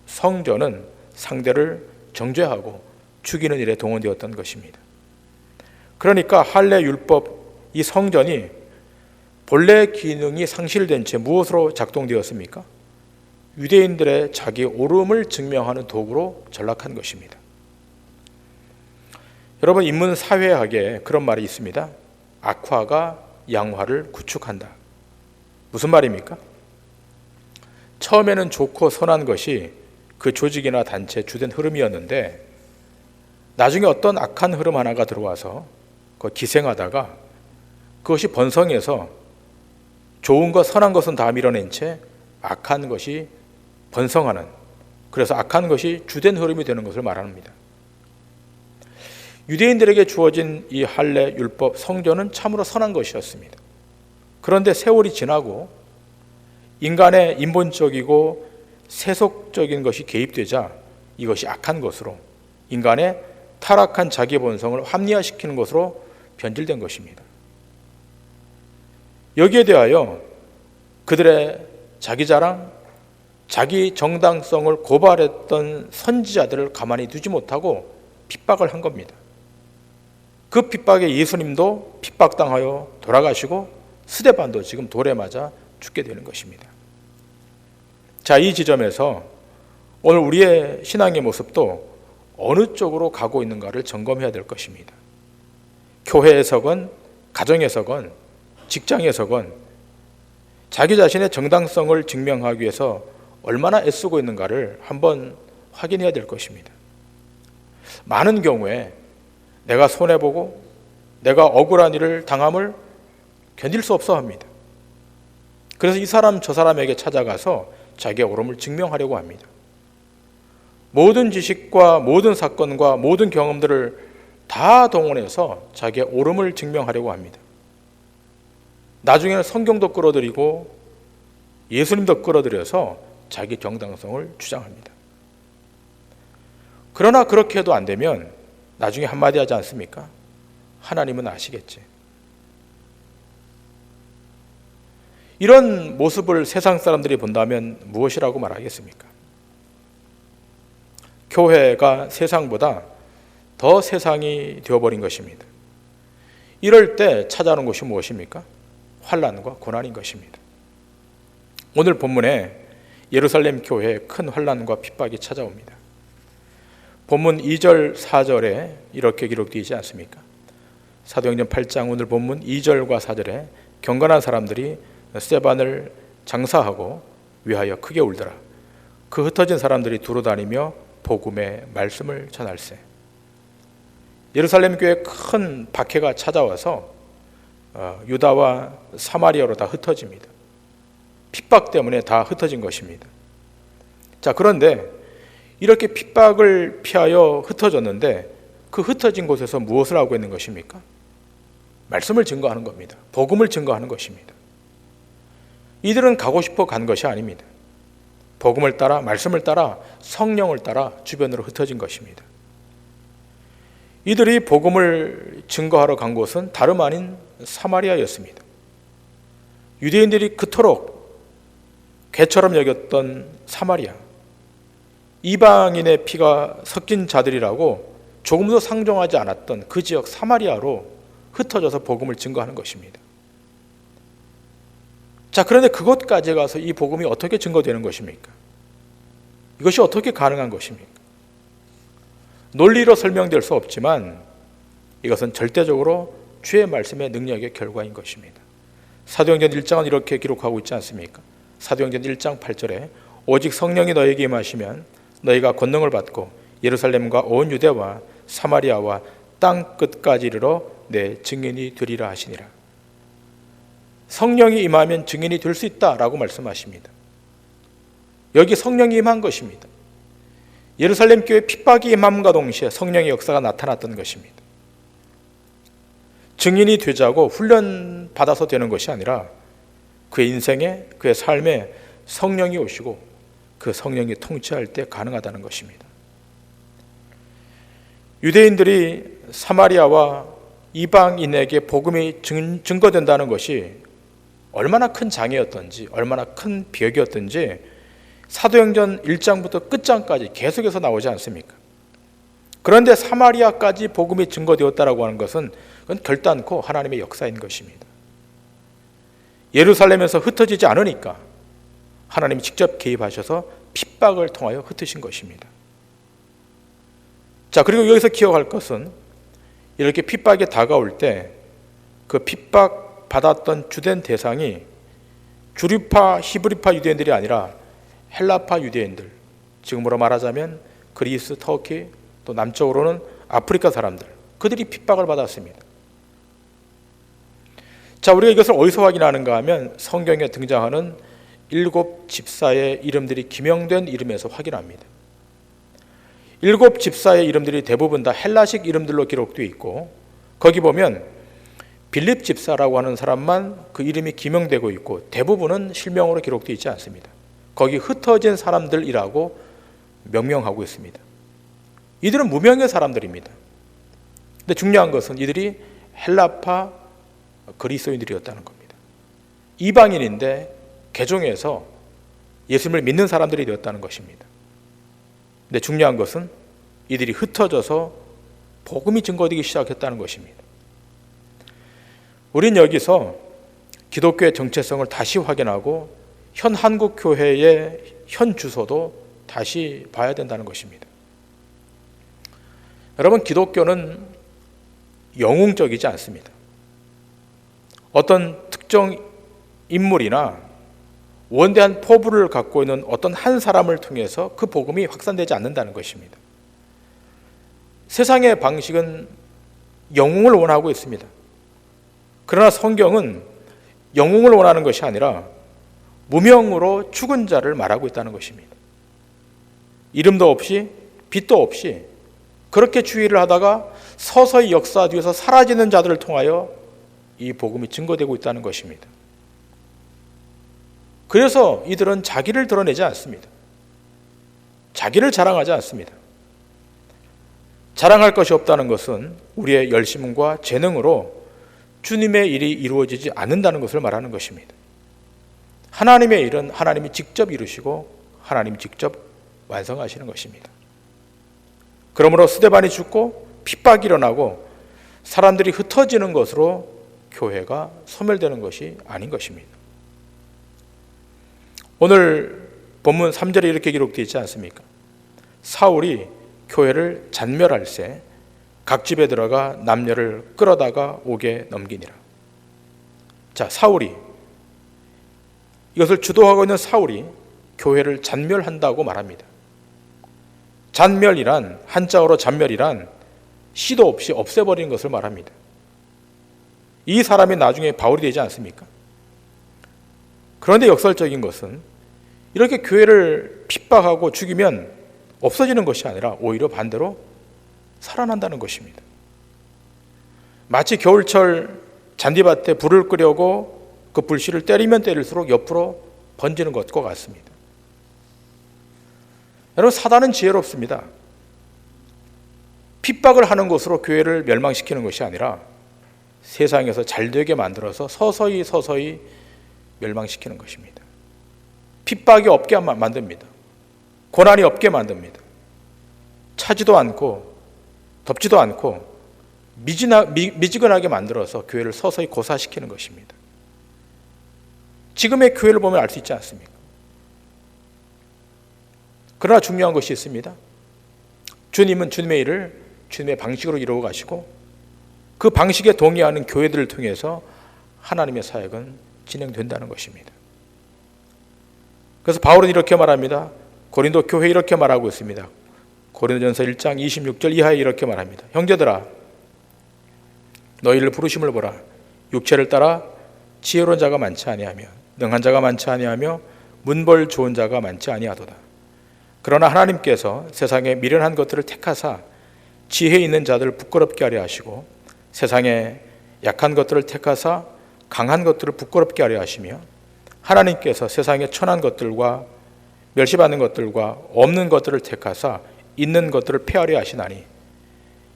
성전은 상대를 정죄하고 죽이는 일에 동원되었던 것입니다. 그러니까 할례, 율법, 이 성전이 본래 기능이 상실된 채 무엇으로 작동되었습니까? 유대인들의 자기 옳음을 증명하는 도구로 전락한 것입니다. 여러분, 인문사회학에 그런 말이 있습니다. 악화가 양화를 구축한다. 무슨 말입니까? 처음에는 좋고 선한 것이 그 조직이나 단체의 주된 흐름이었는데 나중에 어떤 악한 흐름 하나가 들어와서 기생하다가 그것이 번성해서 좋은 것, 선한 것은 다 밀어낸 채 악한 것이 번성하는, 그래서 악한 것이 주된 흐름이 되는 것을 말합니다. 유대인들에게 주어진 이 할례, 율법, 성전은 참으로 선한 것이었습니다. 그런데 세월이 지나고 인간의 인본적이고 세속적인 것이 개입되자 이것이 악한 것으로, 인간의 타락한 자기 본성을 합리화시키는 것으로 변질된 것입니다. 여기에 대하여 그들의 자기 자랑, 자기 정당성을 고발했던 선지자들을 가만히 두지 못하고 핍박을 한 겁니다. 그 핍박에 예수님도 핍박당하여 돌아가시고 스데반도 지금 돌에 맞아 죽게 되는 것입니다. 자, 이 지점에서 오늘 우리의 신앙의 모습도 어느 쪽으로 가고 있는가를 점검해야 될 것입니다. 교회에서건 가정에서건 직장에서건 자기 자신의 정당성을 증명하기 위해서 얼마나 애쓰고 있는가를 한번 확인해야 될 것입니다. 많은 경우에 내가 손해보고 내가 억울한 일을 당함을 견딜 수 없어 합니다. 그래서 이 사람 저 사람에게 찾아가서 자기의 옳음을 증명하려고 합니다. 모든 지식과 모든 사건과 모든 경험들을 다 동원해서 자기의 옳음을 증명하려고 합니다. 나중에는 성경도 끌어들이고 예수님도 끌어들여서 자기 정당성을 주장합니다. 그러나 그렇게 해도 안 되면 나중에 한마디 하지 않습니까? 하나님은 아시겠지. 이런 모습을 세상 사람들이 본다면 무엇이라고 말하겠습니까? 교회가 세상보다 더 세상이 되어버린 것입니다. 이럴 때 찾아오는 것이 무엇입니까? 환난과 고난인 것입니다. 오늘 본문에 예루살렘 교회에 큰 환난과 핍박이 찾아옵니다. 본문 2절 4절에 이렇게 기록되어 있지 않습니까? 사도행전 8장 오늘 본문 2절과 4절에 경건한 사람들이 스데반을 장사하고 위하여 크게 울더라. 그 흩어진 사람들이 두루 다니며 복음의 말씀을 전할세. 예루살렘 교회에 큰 박해가 찾아와서 유다와 사마리아로 다 흩어집니다. 핍박 때문에 다 흩어진 것입니다. 자, 그런데 이렇게 핍박을 피하여 흩어졌는데 그 흩어진 곳에서 무엇을 하고 있는 것입니까? 말씀을 증거하는 겁니다. 복음을 증거하는 것입니다. 이들은 가고 싶어 간 것이 아닙니다. 복음을 따라, 말씀을 따라, 성령을 따라 주변으로 흩어진 것입니다. 이들이 복음을 증거하러 간 곳은 다름 아닌 사마리아였습니다. 유대인들이 그토록 개처럼 여겼던 사마리아, 이방인의 피가 섞인 자들이라고 조금도 상종하지 않았던 그 지역 사마리아로 흩어져서 복음을 증거하는 것입니다. 자, 그런데 그곳까지 가서 이 복음이 어떻게 증거되는 것입니까? 이것이 어떻게 가능한 것입니까? 논리로 설명될 수 없지만 이것은 절대적으로 주의 말씀의 능력의 결과인 것입니다. 사도행전 1장은 이렇게 기록하고 있지 않습니까? 사도행전 1장 8절에 오직 성령이 너에게 임하시면 너희가 권능을 받고 예루살렘과 온 유대와 사마리아와 땅 끝까지 이르러 내 증인이 되리라 하시니라. 성령이 임하면 증인이 될 수 있다라고 말씀하십니다. 여기 성령이 임한 것입니다. 예루살렘 교회 핍박이 임함과 동시에 성령의 역사가 나타났던 것입니다. 증인이 되자고 훈련 받아서 되는 것이 아니라 그의 인생에, 그의 삶에 성령이 오시고 그 성령이 통치할 때 가능하다는 것입니다. 유대인들이 사마리아와 이방인에게 복음이 증거된다는 것이 얼마나 큰 장애였던지, 얼마나 큰 벽이었던지 사도행전 1장부터 끝장까지 계속해서 나오지 않습니까? 그런데 사마리아까지 복음이 증거되었다라고 하는 것은 그건 결단코 하나님의 역사인 것입니다. 예루살렘에서 흩어지지 않으니까 하나님이 직접 개입하셔서 핍박을 통하여 흩으신 것입니다. 자, 그리고 여기서 기억할 것은 이렇게 핍박이 다가올 때 그 핍박 받았던 주된 대상이 주류파 히브리파 유대인들이 아니라 헬라파 유대인들, 지금으로 말하자면 그리스, 터키, 또 남쪽으로는 아프리카 사람들, 그들이 핍박을 받았습니다. 자, 우리가 이것을 어디서 확인하는가 하면 성경에 등장하는 7 집사의 이름들이 기명된 이름에서 확인합니다. 7 집사의 이름들이 대부분 다 헬라식 이름들로 기록되어 있고 거기 보면 빌립 집사라고 하는 사람만 그 이름이 기명되고 있고 대부분은 실명으로 기록되어 있지 않습니다. 거기 흩어진 사람들이라고 명명하고 있습니다. 이들은 무명의 사람들입니다. 근데 중요한 것은 이들이 헬라파 그리스도인들이었다는 겁니다. 이방인인데 개종해서 예수님을 믿는 사람들이 되었다는 것입니다. 근데 중요한 것은 이들이 흩어져서 복음이 증거되기 시작했다는 것입니다. 우린 여기서 기독교의 정체성을 다시 확인하고 현 한국교회의 현 주소도 다시 봐야 된다는 것입니다. 여러분, 기독교는 영웅적이지 않습니다. 어떤 특정 인물이나 원대한 포부를 갖고 있는 어떤 한 사람을 통해서 그 복음이 확산되지 않는다는 것입니다. 세상의 방식은 영웅을 원하고 있습니다. 그러나 성경은 영웅을 원하는 것이 아니라 무명으로 죽은 자를 말하고 있다는 것입니다. 이름도 없이 빛도 없이 그렇게 주의를 하다가 서서히 역사 뒤에서 사라지는 자들을 통하여 이 복음이 증거되고 있다는 것입니다. 그래서 이들은 자기를 드러내지 않습니다. 자기를 자랑하지 않습니다. 자랑할 것이 없다는 것은 우리의 열심과 재능으로 주님의 일이 이루어지지 않는다는 것을 말하는 것입니다. 하나님의 일은 하나님이 직접 이루시고 하나님이 직접 완성하시는 것입니다. 그러므로 스데반이 죽고 핍박이 일어나고 사람들이 흩어지는 것으로 교회가 소멸되는 것이 아닌 것입니다. 오늘 본문 3절에 이렇게 기록되어 있지 않습니까? 사울이 교회를 잔멸할세 각 집에 들어가 남녀를 끌어다가 옥에 넘기니라. 자, 사울이, 이것을 주도하고 있는 사울이 교회를 잔멸한다고 말합니다. 잔멸이란, 한자어로 잔멸이란 시도 없이 없애버리는 것을 말합니다. 이 사람이 나중에 바울이 되지 않습니까? 그런데 역설적인 것은 이렇게 교회를 핍박하고 죽이면 없어지는 것이 아니라 오히려 반대로 살아난다는 것입니다. 마치 겨울철 잔디밭에 불을 끄려고 그 불씨를 때리면 때릴수록 옆으로 번지는 것과 같습니다. 여러분, 사단은 지혜롭습니다. 핍박을 하는 것으로 교회를 멸망시키는 것이 아니라 세상에서 잘되게 만들어서 서서히 멸망시키는 것입니다. 핍박이 없게 만듭니다. 고난이 없게 만듭니다. 차지도 않고 덥지도 않고 미지근하게 만들어서 교회를 서서히 고사시키는 것입니다. 지금의 교회를 보면 알 수 있지 않습니까? 그러나 중요한 것이 있습니다. 주님은 주님의 일을 주님의 방식으로 이루어 가시고 그 방식에 동의하는 교회들을 통해서 하나님의 사역은 진행된다는 것입니다. 그래서 바울은 이렇게 말합니다. 고린도 교회 이렇게 말하고 있습니다. 고린도전서 1장 26절 이하에 이렇게 말합니다. 형제들아, 너희를 부르심을 보라. 육체를 따라 지혜로운 자가 많지 아니하며 능한 자가 많지 아니하며 문벌 좋은 자가 많지 아니하도다. 그러나 하나님께서 세상에 미련한 것들을 택하사 지혜 있는 자들을 부끄럽게 하려 하시고 세상에 약한 것들을 택하사 강한 것들을 부끄럽게 하려 하시며 하나님께서 세상에 천한 것들과 멸시받는 것들과 없는 것들을 택하사 있는 것들을 폐하려 하시나니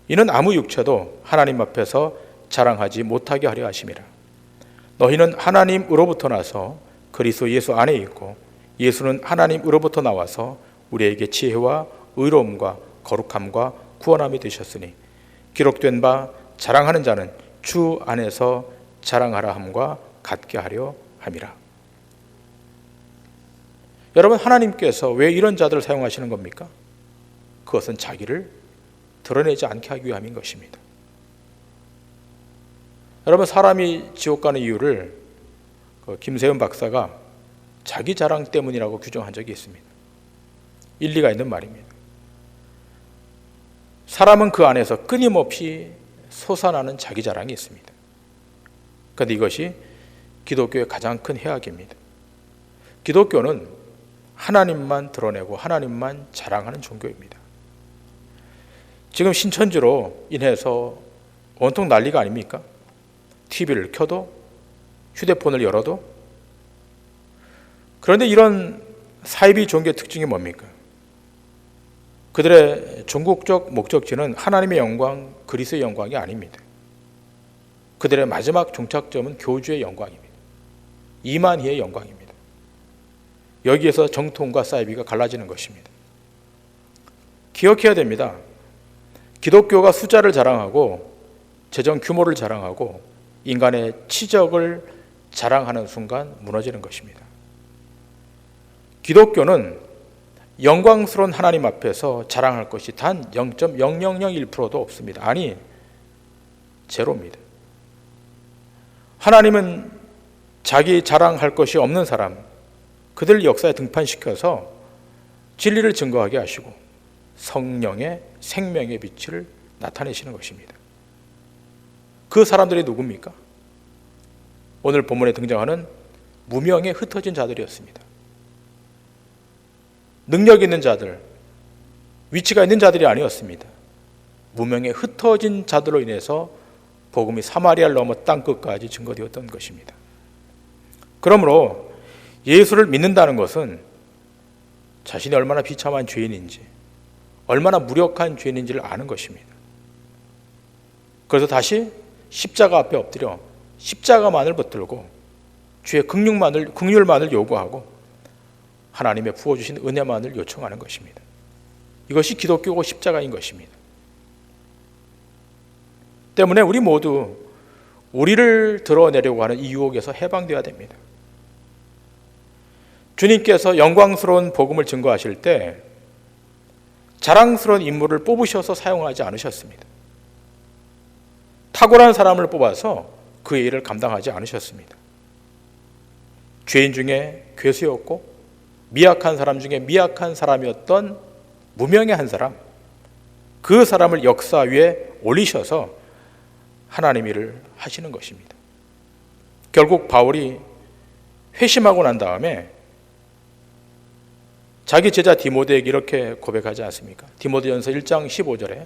이는 아무 육체도 하나님 앞에서 자랑하지 못하게 하려 하심이라. 너희는 하나님으로부터 나서 그리스도 예수 안에 있고 예수는 하나님으로부터 나와서 우리에게 지혜와 의로움과 거룩함과 구원함이 되셨으니 기록된 바 자랑하는 자는 주 안에서 자랑하라 함과 같게 하려 함이라. 여러분, 하나님께서 왜 이런 자들을 사용하시는 겁니까? 그것은 자기를 드러내지 않게 하기 위함인 것입니다. 여러분, 사람이 지옥 가는 이유를 김세현 박사가 자기 자랑 때문이라고 규정한 적이 있습니다. 일리가 있는 말입니다. 사람은 그 안에서 끊임없이 솟아나는 자기 자랑이 있습니다. 그런데 이것이 기독교의 가장 큰 해악입니다. 기독교는 하나님만 드러내고 하나님만 자랑하는 종교입니다. 지금 신천지로 인해서 온통 난리가 아닙니까? TV를 켜도 휴대폰을 열어도. 그런데 이런 사이비 종교의 특징이 뭡니까? 그들의 종국적 목적지는 하나님의 영광, 그리스도의 영광이 아닙니다. 그들의 마지막 종착점은 교주의 영광입니다. 이만희의 영광입니다. 여기에서 정통과 사이비가 갈라지는 것입니다. 기억해야 됩니다. 기독교가 숫자를 자랑하고 재정 규모를 자랑하고 인간의 치적을 자랑하는 순간 무너지는 것입니다. 기독교는 영광스러운 하나님 앞에서 자랑할 것이 단 0.0001%도 없습니다. 아니, 제로입니다. 하나님은 자기 자랑할 것이 없는 사람, 그들 역사에 등판시켜서 진리를 증거하게 하시고 성령의 생명의 빛을 나타내시는 것입니다. 그 사람들이 누굽니까? 오늘 본문에 등장하는 무명에 흩어진 자들이었습니다. 능력 있는 자들, 위치가 있는 자들이 아니었습니다. 무명에 흩어진 자들로 인해서 복음이 사마리아를 넘어 땅끝까지 증거되었던 것입니다. 그러므로 예수를 믿는다는 것은 자신이 얼마나 비참한 죄인인지, 얼마나 무력한 죄인인지를 아는 것입니다. 그래서 다시 십자가 앞에 엎드려 십자가만을 붙들고 주의 긍휼만을 요구하고 하나님의 부어주신 은혜만을 요청하는 것입니다. 이것이 기독교고 십자가인 것입니다. 때문에 우리 모두 우리를 드러내려고 하는 이 유혹에서 해방되어야 됩니다. 주님께서 영광스러운 복음을 증거하실 때 자랑스러운 인물을 뽑으셔서 사용하지 않으셨습니다. 탁월한 사람을 뽑아서 그의 일을 감당하지 않으셨습니다. 죄인 중에 괴수였고 미약한 사람 중에 미약한 사람이었던 무명의 한 사람, 그 사람을 역사 위에 올리셔서 하나님 일을 하시는 것입니다. 결국 바울이 회심하고 난 다음에 자기 제자 디모데에게 이렇게 고백하지 않습니까? 디모데전서 1장 15절에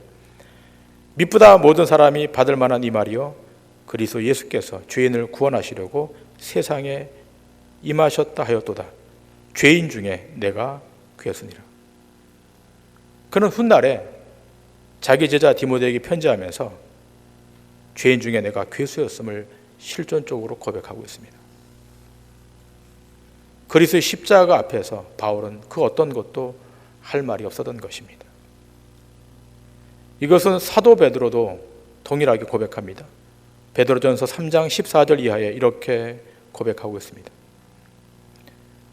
미쁘다 모든 사람이 받을 만한 이 말이요 그리스도 예수께서 죄인을 구원하시려고 세상에 임하셨다 하였도다. 죄인 중에 내가 괴수니라. 그는 훗날에 자기 제자 디모데에게 편지하면서 죄인 중에 내가 괴수였음을 실존적으로 고백하고 있습니다. 그리스도의 십자가 앞에서 바울은 그 어떤 것도 할 말이 없었던 것입니다. 이것은 사도 베드로도 동일하게 고백합니다. 베드로전서 3장 14절 이하에 이렇게 고백하고 있습니다.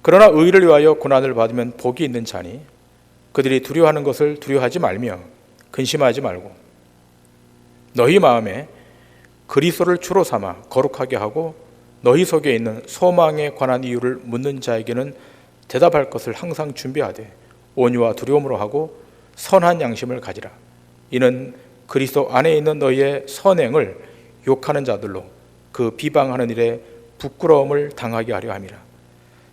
그러나 의를 위하여 고난을 받으면 복이 있는 자니 그들이 두려워하는 것을 두려워하지 말며 근심하지 말고 너희 마음에 그리스도를 주로 삼아 거룩하게 하고 너희 속에 있는 소망에 관한 이유를 묻는 자에게는 대답할 것을 항상 준비하되 온유와 두려움으로 하고 선한 양심을 가지라. 이는 그리스도 안에 있는 너희의 선행을 욕하는 자들로 그 비방하는 일에 부끄러움을 당하게 하려 함이라.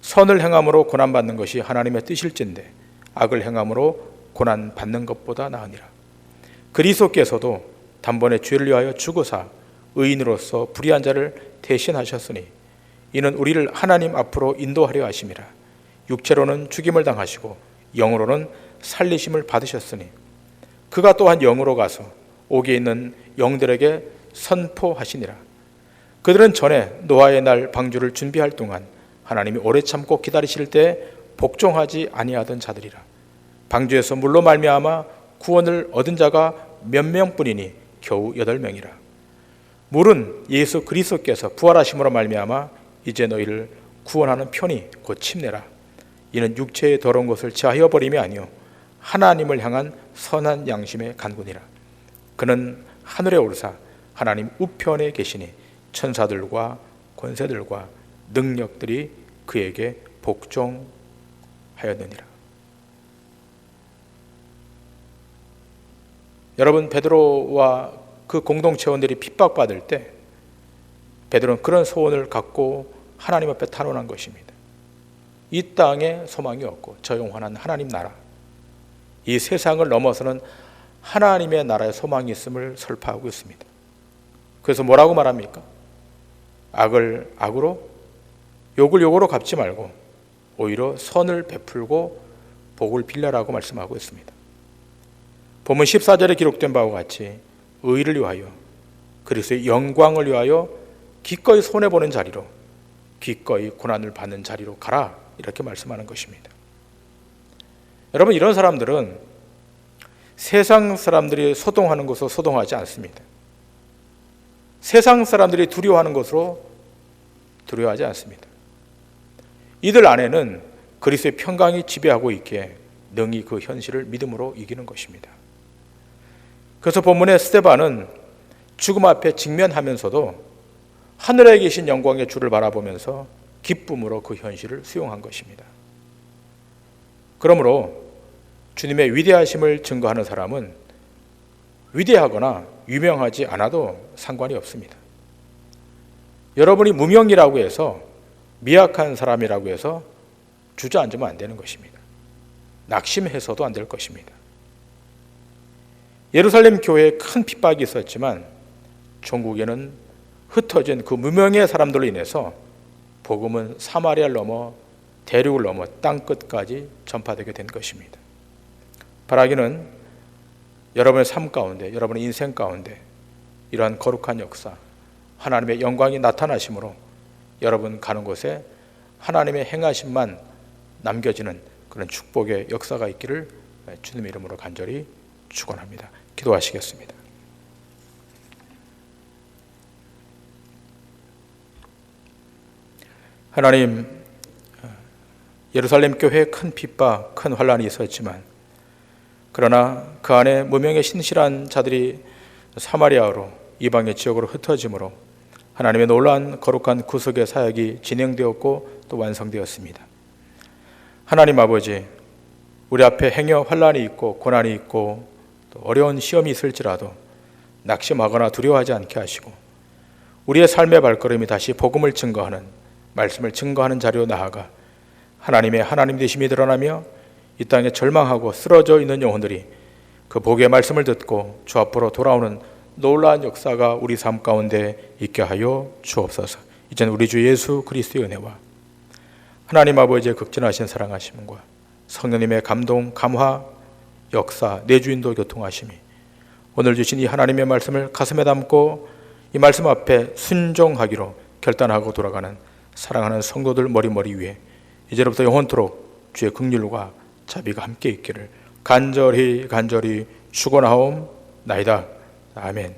선을 행함으로 고난받는 것이 하나님의 뜻일진데 악을 행함으로 고난받는 것보다 나으니라. 그리스도께서도 단번에 죄를 위하여 죽으사 의인으로서 불의한 자를 대신하셨으니 이는 우리를 하나님 앞으로 인도하려 하심이라. 육체로는 죽임을 당하시고 영으로는 살리심을 받으셨으니 그가 또한 영으로 가서 옥에 있는 영들에게 선포하시니라. 그들은 전에 노아의 날 방주를 준비할 동안 하나님이 오래 참고 기다리실 때 복종하지 아니하던 자들이라. 방주에서 물로 말미암아 구원을 얻은 자가 몇 명뿐이니 겨우 8명이라. 물은 예수 그리스도께서 부활하심으로 말미암아 이제 너희를 구원하는 편이 곧 침례라. 이는 육체의 더러운 것을 제하여 버림이 아니요 하나님을 향한 선한 양심의 간구니라. 그는 하늘에 오르사 하나님 우편에 계시니 천사들과 권세들과 능력들이 그에게 복종하였느니라. 여러분, 베드로와 그 공동체원들이 핍박받을 때 베드로는 그런 소원을 갖고 하나님 앞에 탄원한 것입니다. 이 땅에 소망이 없고 저 영원한 하나님 나라, 이 세상을 넘어서는 하나님의 나라에 소망이 있음을 설파하고 있습니다. 그래서 뭐라고 말합니까? 악을 악으로, 욕을 욕으로 갚지 말고 오히려 선을 베풀고 복을 빌려라고 말씀하고 있습니다. 본문 14절에 기록된 바와 같이 의를 위하여 그리스도의 영광을 위하여 기꺼이 손해보는 자리로, 기꺼이 고난을 받는 자리로 가라, 이렇게 말씀하는 것입니다. 여러분, 이런 사람들은 세상 사람들이 소동하는 것으로 소동하지 않습니다. 세상 사람들이 두려워하는 것으로 두려워하지 않습니다. 이들 안에는 그리스도의 평강이 지배하고 있기에 능히 그 현실을 믿음으로 이기는 것입니다. 그래서 본문의 스데반은 죽음 앞에 직면하면서도 하늘에 계신 영광의 주를 바라보면서 기쁨으로 그 현실을 수용한 것입니다. 그러므로 주님의 위대하심을 증거하는 사람은 위대하거나 유명하지 않아도 상관이 없습니다. 여러분이 무명이라고 해서, 미약한 사람이라고 해서 주저앉으면 안 되는 것입니다. 낙심해서도 안 될 것입니다. 예루살렘 교회에 큰 핍박이 있었지만 전국에는 흩어진 그 무명의 사람들로 인해서 복음은 사마리아를 넘어 대륙을 넘어 땅끝까지 전파되게 된 것입니다. 바라기는 여러분의 삶 가운데, 여러분의 인생 가운데 이러한 거룩한 역사, 하나님의 영광이 나타나심으로 여러분 가는 곳에 하나님의 행하심만 남겨지는 그런 축복의 역사가 있기를 주님의 이름으로 간절히 축원합니다. 기도하시겠습니다. 하나님, 예루살렘 교회에 큰 핍박, 큰 환란이 있었지만 그러나 그 안에 무명의 신실한 자들이 사마리아로 이방의 지역으로 흩어짐으로 하나님의 놀라운 거룩한 구속의 사역이 진행되었고 또 완성되었습니다. 하나님 아버지, 우리 앞에 행여 환란이 있고 고난이 있고 또 어려운 시험이 있을지라도 낙심하거나 두려워하지 않게 하시고 우리의 삶의 발걸음이 다시 복음을 증거하는, 말씀을 증거하는 자리로 나아가 하나님의 하나님 되심이 드러나며 이 땅에 절망하고 쓰러져 있는 영혼들이 그 복의 말씀을 듣고 주 앞으로 돌아오는 놀라운 역사가 우리 삶 가운데 있게 하여 주옵소서. 이제는 우리 주 예수 그리스도의 은혜와 하나님 아버지의 극진하신 사랑하심과 성령님의 감동, 감화, 역사, 내주인도 교통하심이 오늘 주신 이 하나님의 말씀을 가슴에 담고 이 말씀 앞에 순종하기로 결단하고 돌아가는 사랑하는 성도들 머리머리 위에 이제로부터 영원토록 주의 긍휼과 자비가 함께 있기를 간절히 축원하옵나이다. 아멘.